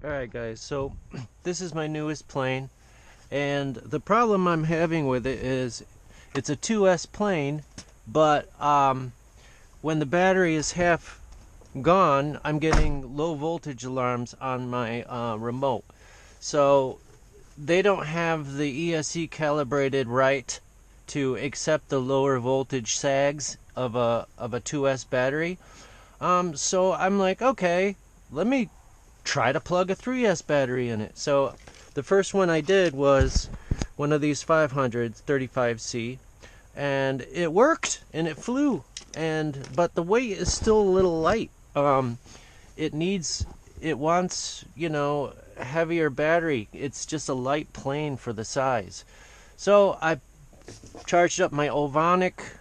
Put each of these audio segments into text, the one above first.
Alright guys, so this is my newest plane, and the problem I'm having with it is it's a 2S plane, but when the battery is half gone, I'm getting low voltage alarms on my remote. So they don't have the ESC calibrated right to accept the lower voltage sags of a 2S battery. So I'm like, okay, let me try to plug a 3S battery in it. So the first one I did was one of these 500s, 35C, and it worked and it flew. But the weight is still a little light. It wants, heavier battery. It's just a light plane for the size. So I charged up my Onyx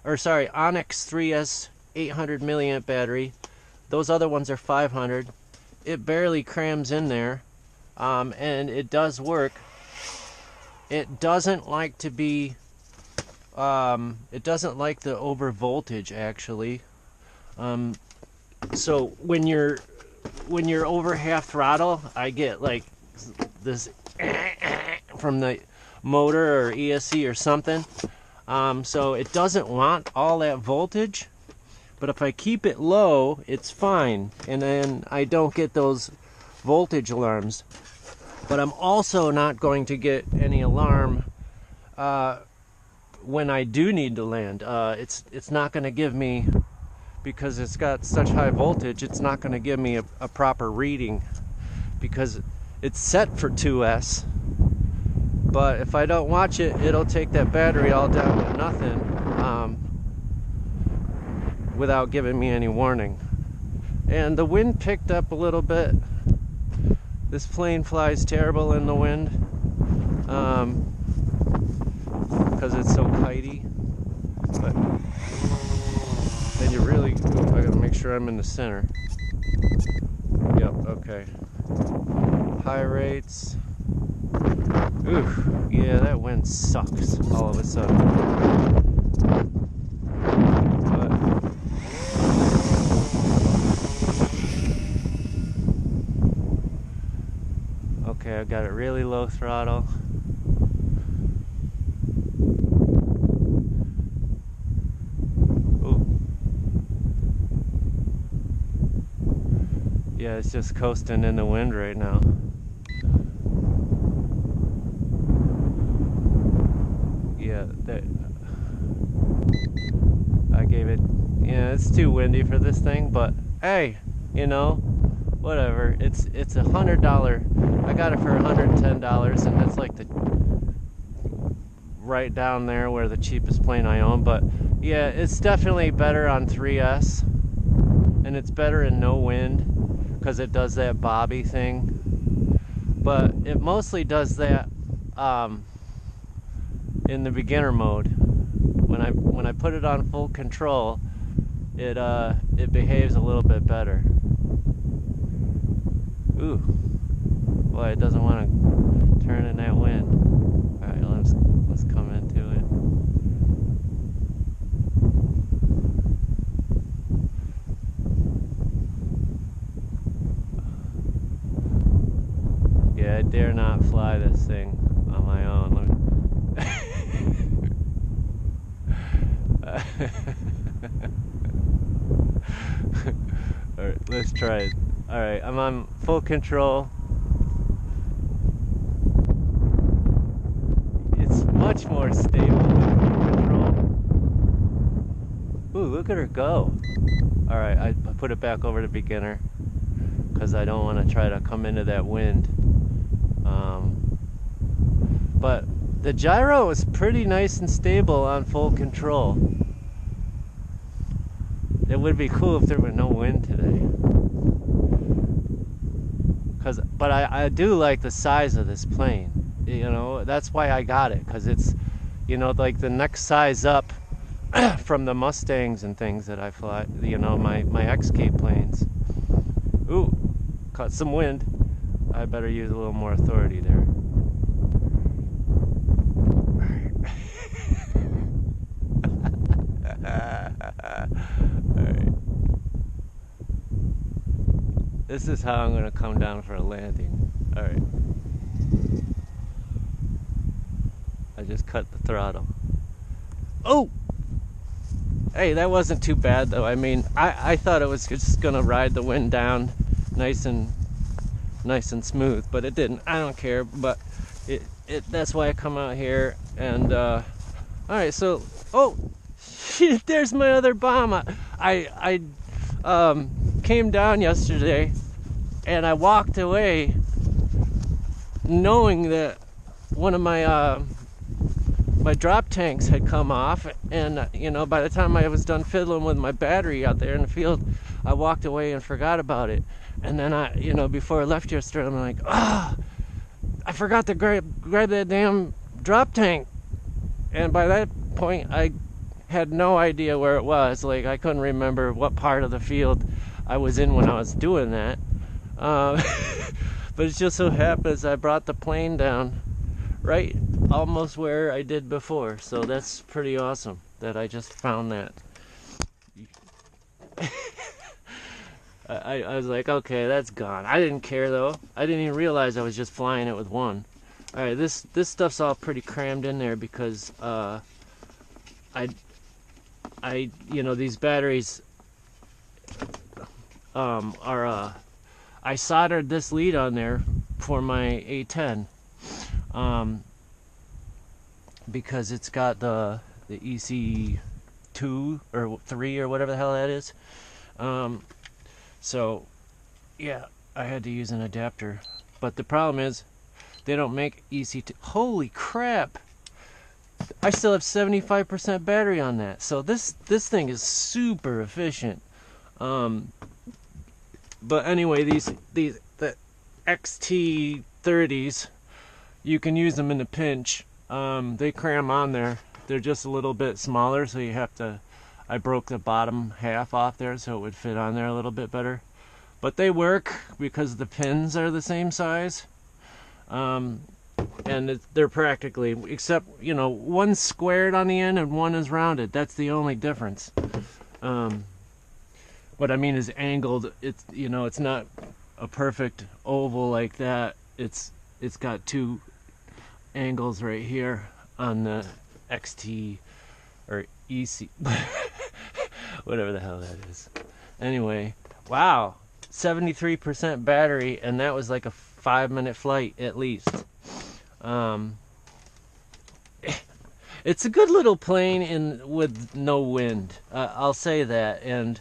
3S 800 milliamp battery. Those other ones are 500. It barely crams in there, and it does work. It doesn't like to be, it doesn't like the over voltage actually. So when you're over half throttle, I get like this from the motor or ESC or something. So it doesn't want all that voltage. But if I keep it low, it's fine, and then I don't get those voltage alarms. But I'm also not going to get any alarm when I do need to land. It's not going to give me, because it's got such high voltage, it's not going to give me a proper reading, because it's set for 2S. But if I don't watch it, it'll take that battery all down to nothing. Without giving me any warning. And the wind picked up a little bit. This plane flies terrible in the wind because it's so kitey. But then you really, I gotta make sure I'm in the center. Yep, okay. High rates. Oof, yeah, that wind sucks all of a sudden. Okay, I've got it really low throttle. Ooh. Yeah, it's just coasting in the wind right now. Yeah, I gave it, it's too windy for this thing, but hey, whatever. It's $100. I got it for $110, and that's like the right down there where the cheapest plane I own. But yeah, it's definitely better on 3S, and it's better in no wind because it does that bobby thing. But it mostly does that in the beginner mode. When I put it on full control, it behaves a little bit better. Ooh, boy, it doesn't want to turn in that wind. All right, let's come into it. Yeah, I dare not fly this thing on my own. All right, let's try it. All right, I'm on full control. It's much more stable with full control. Ooh, look at her go. All right, I put it back over to beginner because I don't want to try to come into that wind. But the gyro is pretty nice and stable on full control. It would be cool if there were no wind today. But I do like the size of this plane. That's why I got it, because it's, like the next size up from the Mustangs and things that I fly, my XK planes. Ooh, caught some wind. I better use a little more authority there. Alright. This is how I'm gonna come down for a landing. Alright. I just cut the throttle. Oh! Hey, that wasn't too bad though. I mean, I thought it was just gonna ride the wind down nice and smooth, but it didn't. I don't care, but that's why I come out here. And alright, so shit, there's my other bomb. I came down yesterday and I walked away knowing that one of my my drop tanks had come off, and you know, by the time I was done fiddling with my battery out there in the field, I walked away and forgot about it. And then I, you know, before I left yesterday, I'm like, I forgot to grab that damn drop tank. And by that point, I had no idea where it was. Like, I couldn't remember what part of the field I was in when I was doing that. But it just so happens I brought the plane down right almost where I did before. So that's pretty awesome that I just found that. I was like, okay, that's gone. I didn't care though. I didn't even realize I was just flying it with one. Alright, this stuff's all pretty crammed in there because you know, these batteries are I soldered this lead on there for my A10 because it's got the EC2 or 3 or whatever the hell that is. So yeah, I had to use an adapter, but the problem is they don't make EC2. Holy crap, I still have 75% battery on that. So this thing is super efficient. But anyway, the XT30s, you can use them in a pinch. They cram on there. They're just a little bit smaller, so you have to. I broke the bottom half off there so it would fit on there a little bit better. But they work because the pins are the same size. And they're practically, except, you know, one's squared on the end and one is rounded. That's the only difference. What I mean is angled. It's, you know, it's not a perfect oval like that. It's got two angles right here on the XT or EC, whatever the hell that is. Anyway, wow, 73% battery, and that was like a 5-minute flight at least. It's a good little plane with no wind. I'll say that. And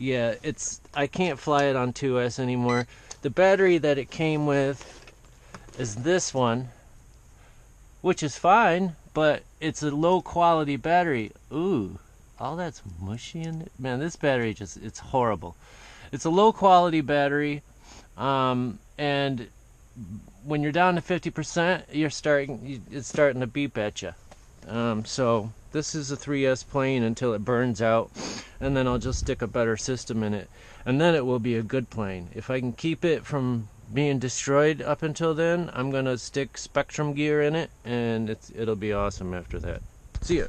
yeah, I can't fly it on 2S anymore. The battery that it came with is this one, which is fine, but it's a low quality battery. Ooh, all that's mushy in it. Man, this battery it's horrible. It's a low quality battery, and when you're down to 50%, it's starting to beep at you. So this is a 3S plane until it burns out, and then I'll just stick a better system in it, and then it will be a good plane. If I can keep it from being destroyed up until then, I'm gonna stick Spectrum gear in it, and it'll be awesome after that. See ya.